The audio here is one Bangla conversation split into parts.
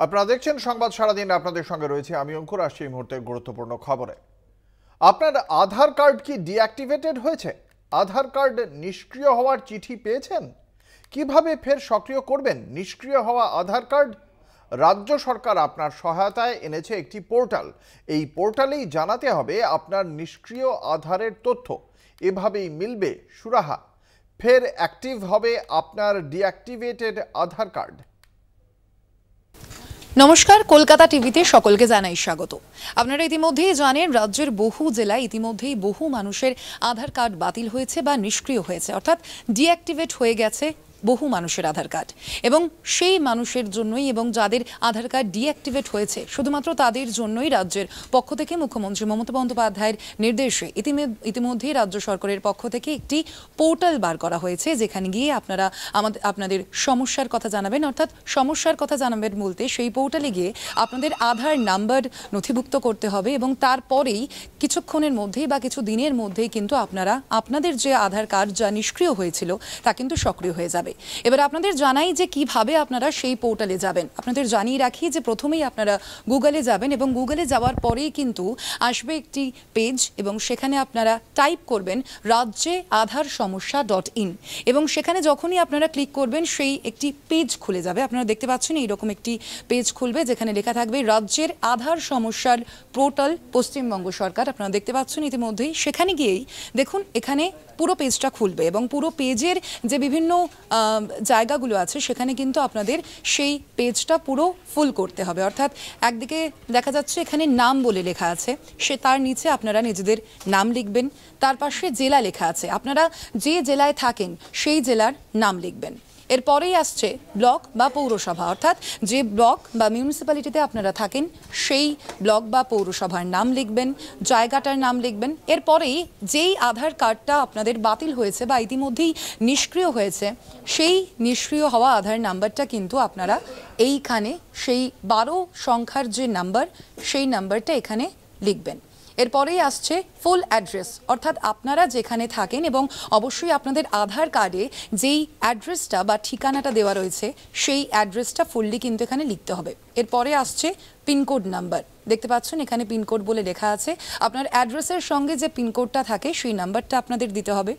আপনারা দেখছেন সংবাদ সারাদিন। আপনাদের সঙ্গে রয়েছে আমি অঙ্কুর। আসছি এই মুহূর্তের গুরুত্বপূর্ণ খবরে। আপনার আধার কার্ড কি ডিঅ্যাক্টিভেটেড হয়েছে? আধার কার্ড নিষ্ক্রিয় হওয়ার চিঠি পেয়েছেন? কিভাবে ফের সক্রিয় করবেন নিষ্ক্রিয় হওয়া আধার কার্ড? রাজ্য সরকার আপনার সহায়তায় এনেছে একটি পোর্টাল। এই পোর্টালেই জানাতে হবে আপনার নিষ্ক্রিয় আধারের তথ্য। এভাবেই মিলবে সুরাহা। ফের অ্যাক্টিভ হবে আপনার ডিঅ্যাক্টিভেটেড আধার কার্ড। নমস্কার, কলকাতা টিভিতে সকলকে জানাই স্বাগত। আপনারা ইতিমধ্যেই জানেন রাজ্যের বহু জেলায় ইতিমধ্যেই বহু মানুষের আধার কার্ড বাতিল হয়েছে বা নিষ্ক্রিয় হয়েছে, অর্থাৎ ডিঅ্যাক্টিভেট হয়ে গেছে বহু মানুষের আধার কার্ড। এবং সেই মানুষের জন্যই এবং যাদের আধার কার্ড ডিঅ্যাক্টিভেট হয়েছে শুধুমাত্র তাদের জন্যই রাজ্যের পক্ষ থেকে মুখ্যমন্ত্রী মমতা বন্দ্যোপাধ্যায়ের নির্দেশে ইতিমধ্যেই রাজ্য সরকারের পক্ষ থেকে একটি পোর্টাল বার করা হয়েছে, যেখানে গিয়ে আপনারা আপনাদের সমস্যার কথা জানাবেন। অর্থাৎ সমস্যার কথা জানাবেন বলতে সেই পোর্টালে গিয়ে আপনাদের আধার নাম্বার নথিভুক্ত করতে হবে এবং তারপরেই কিছুক্ষণের মধ্যেই বা কিছু দিনের মধ্যেই কিন্তু আপনারা আপনাদের যে আধার কার্ড যা নিষ্ক্রিয় হয়েছিল তা কিন্তু সক্রিয় হয়ে যাবে। এবার আপনাদের জানাই যে কিভাবে আপনারা সেই পোর্টালে যাবেন। আপনাদের জানিয়ে রাখি যে প্রথমেই আপনারা গুগলে যাবেন এবং গুগলে যাওয়ার পরেই কিন্তু আসবে একটি পেজ এবং সেখানে আপনারা টাইপ করবেন রাজ্যে আধার সমস্যা .in এবং সেখানে যখনই আপনারা ক্লিক করবেন সেই একটি পেজ খুলে যাবে। আপনারা দেখতে পাচ্ছেন এইরকম একটি পেজ খুলবে যেখানে লেখা থাকবে রাজ্যের আধার সমস্যার পোর্টাল পশ্চিমবঙ্গ সরকার। আপনারা দেখতে পাচ্ছেন ইতিমধ্যেই। সেখানে গিয়েই দেখুন এখানে পুরো পেজটা খুলবে এবং পুরো পেজের যে বিভিন্ন জায়গাগুলো আছে সেখানে কিন্তু আপনাদের সেই পেজটা পুরো ফুল করতে হবে। অর্থাৎ একদিকে দেখা যাচ্ছে এখানে নাম বলে লেখা আছে, সে তার নিচে আপনারা নিজেদের নাম লিখবেন। তার পাশে জেলা লেখা আছে, আপনারা যে জেলায় থাকেন সেই জেলার নাম লিখবেন। এরপরেই আসছে ব্লক বা পৌরসভা, অর্থাৎ যে ব্লক বা মিউনিসিপ্যালিটিতে আপনারা থাকেন সেই ব্লক বা পৌরসভার নাম লিখবেন, জায়গাটার নাম লিখবেন। এরপরেই যেই আধার কার্ডটা আপনাদের বাতিল হয়েছে বা ইতিমধ্যেই নিষ্ক্রিয় হয়েছে সেই নিষ্ক্রিয় হওয়া আধার নাম্বারটা কিন্তু আপনারা এইখানে সেই 12 সংখ্যার যে নাম্বার সেই নাম্বারটা এখানে লিখবেন। এরপরেই আসছে ফুল অ্যাড্রেস, অর্থাৎ আপনারা যেখানে থাকেন এবং অবশ্যই আপনাদের আধার কার্ডে যেই অ্যাড্রেসটা বা ঠিকানাটা দেওয়া রয়েছে সেই অ্যাড্রেসটা ফুললি কিন্তু এখানে লিখতে হবে। এরপরে আসছে পিনকোড নাম্বার, দেখতে পাচ্ছেন এখানে পিনকোড বলে লেখা আছে। আপনার অ্যাড্রেসের সঙ্গে যে পিনকোডটা থাকে সেই নাম্বারটা আপনাদের দিতে হবে।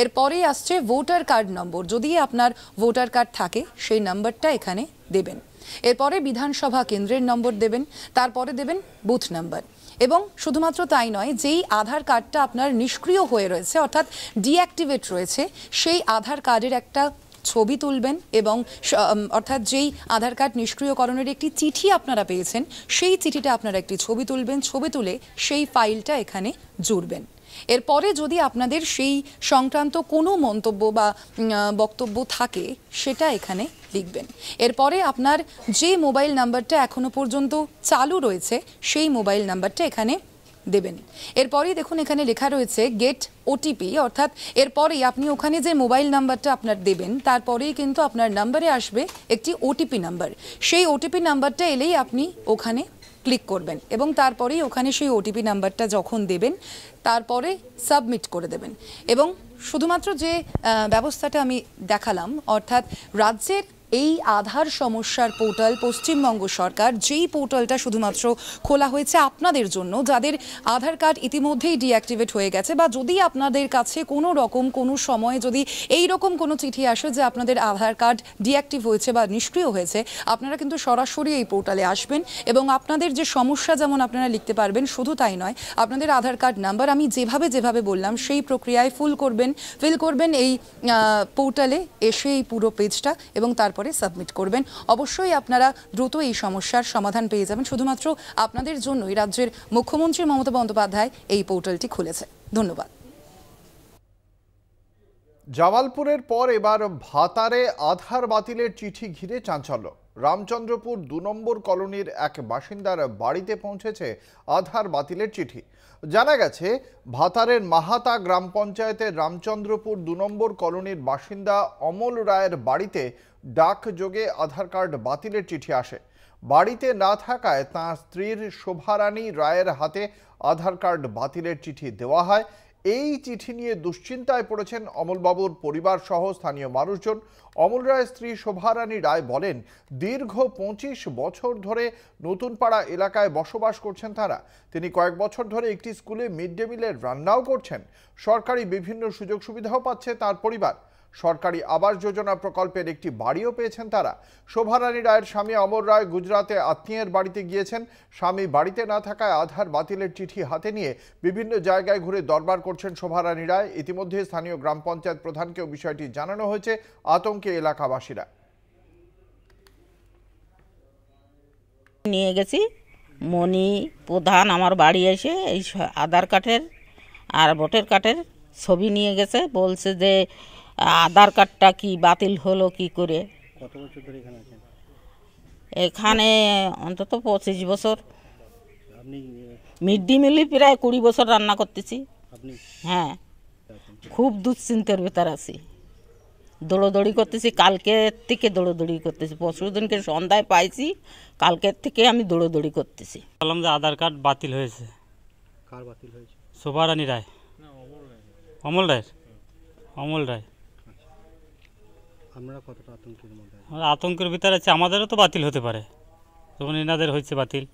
এরপরেই আসছে ভোটার কার্ড নম্বর, যদি আপনার ভোটার কার্ড থাকে সেই নাম্বারটা এখানে দেবেন। এরপরে বিধানসভা কেন্দ্রের নম্বর দেবেন, তারপরে দেবেন বুথ নাম্বার। এবং শুধুমাত্র তাই নয়, যেই আধার কার্ডটা আপনার নিষ্ক্রিয় হয়ে রয়েছে অর্থাৎ ডিঅ্যাক্টিভেট রয়েছে সেই আধার কার্ডের একটা ছবি তুলবেন এবং অর্থাৎ যেই আধার কার্ড নিষ্ক্রিয়করণের একটি চিঠি আপনারা পেয়েছেন সেই চিঠিটা আপনারা একটি ছবি তুলবেন, ছবি তুলে সেই ফাইলটা এখানে জুড়বেন। এরপরে যদি আপনাদের সেই সংক্রান্ত কোনো মন্তব্য বা বক্তব্য থাকে সেটা এখানে লিখবেন। এরপরে আপনার যে মোবাইল নাম্বারটা এখনো পর্যন্ত চালু রয়েছে সেই মোবাইল নাম্বারটা এখানে দেবেন। এরপরেই দেখুন এখানে লেখা রয়েছে গেট ওটিপি, অর্থাৎ এরপরেই আপনি ওখানে যে মোবাইল নাম্বারটা আপনার দেবেন তারপরেই কিন্তু আপনার নাম্বারে আসবে একটি ওটিপি নাম্বার। সেই ওটিপি নাম্বারটা এলেই আপনি ওখানে ক্লিক করবেন এবং তারপরেই ওখানে সেই ওটিপি নাম্বারটা যখন দেবেন তারপরে সাবমিট করে দেবেন। এবং শুধুমাত্র যে ব্যবস্থাটা আমি দেখালাম, অর্থাৎ রাজ্যের এই আধার সমস্যার পোর্টাল পশ্চিমবঙ্গ সরকার, যেই পোর্টালটা শুধুমাত্র খোলা হয়েছে আপনাদের জন্য যাদের আধার কার্ড ইতিমধ্যেই ডিঅ্যাক্টিভেট হয়ে গেছে, বা যদি আপনাদের কাছে কোনো রকম কোনো সময় যদি এই রকম কোনো চিঠি আসে যে আপনাদের আধার কার্ড ডিঅ্যাক্টিভ হয়েছে বা নিষ্ক্রিয় হয়েছে, আপনারা কিন্তু সরাসরি এই পোর্টালে আসবেন এবং আপনাদের যে সমস্যা যেমন আপনারা লিখতে পারবেন, শুধু তাই নয় আপনাদের আধার কার্ড নাম্বার আমি যেভাবে বললাম সেই প্রক্রিয়ায় ফিল করবেন এই পোর্টালে এসে এই পুরো পেজটা এবং তারপরে সাবমিট করবেন। অবশ্যই আপনারা দ্রুত এই সমস্যার সমাধান পেয়ে যাবেন। শুধুমাত্র আপনাদের জন্যই রাজ্যের মুখ্যমন্ত্রী মমতা বন্দ্যোপাধ্যায় এই পোর্টালটি খুলেছে। ধন্যবাদ। জামালপুরের পর এবার ভাতারে আধার বাতিলের চিঠি ঘিরে চাঞ্চল্য। রামচন্দ্রপুর 2 নম্বর কলোনির এক বাসিন্দার বাড়িতে পৌঁছেছে আধার বাতিলের চিঠি। জানা গেছে ভাতারের মাহাতা গ্রাম পঞ্চায়েতের রামচন্দ্রপুর 2 নম্বর কলোনির বাসিন্দা অমল রায়ের বাড়িতে ডাকযোগে আধার কার্ড বাতিলের চিঠি আসে। বাড়িতে না থাকায় তাঁর স্ত্রীর শোভারানী রায়ের হাতে আধার কার্ড বাতিলের চিঠি দেওয়া হয়। এই চিঠি নিয়ে দুশ্চিন্তায় পড়েছেন অমলবাবুর পরিবার সহ স্থানীয় মানুষজন। অমল রায়ের স্ত্রী শোভারানী রায় বলেন, দীর্ঘ 25 বছর ধরে নতুনপাড়া এলাকায় বসবাস করছেন তারা। তিনি কয়েক বছর ধরে একটি স্কুলে মিড ডে মিলের রান্নাও করছেন। সরকারি বিভিন্ন সুযোগ সুবিধাও পাচ্ছে তার পরিবার। সরকারি আবাস যোজনা প্রকল্পের একটি বাড়িও পেয়েছেন তারা। শোভারানী রায়ের স্বামী অমর রায় গুজরাতে আত্মীয়ের বাড়িতে গিয়েছেন। স্বামী বাড়িতে না থাকায় আধার বাতিলের চিঠি হাতে নিয়ে বিভিন্ন জায়গায় ঘুরে দরবার করছেন শোভারানী রায়। ইতিমধ্যে স্থানীয় গ্রাম পঞ্চায়েত প্রধানকেও বিষয়টি জানানো হয়েছে। আতঙ্কে এলাকাবাসীরা। নিয়ে গেছি মণি প্রধান আমার বাড়ি এসে এই আধার কার্ডের আর ভোটার কার্ডের ছবি নিয়ে গেছে, বলছে যে আধার কার্ডটা কি বাতিল হলো কি করে। কত বছর ধরে এখানে আছেন? এখানে অন্তত 25 বছর। আপনি মিড ডে মিলে প্রায় 20 বছর রান্না করতেছি। আপনি হ্যাঁ, খুব দুশ্চিন্তার ভেতর আছি, দৌড়োদৌড়ি করতেছি, কালকের থেকে দৌড়োদৌড়ি করতেছি। পরশু দিনকে সন্ধ্যায় পাইছি, কালকের থেকে আমি দৌড়োদৌড়ি করতেছি। বললাম যে আধার কার্ড বাতিল হয়েছে। কার বাতিল হয়েছে? শোভারানী রায়। অমল রায়। অমল রায়। আপনারা কতটা আতঙ্কের মধ্যে আছেন? আমরা আতঙ্কের ভিতরে আছে, আমাদেরও তো বাতিল হতে পারে, তখন এনাদের হয়েছে বাতিল।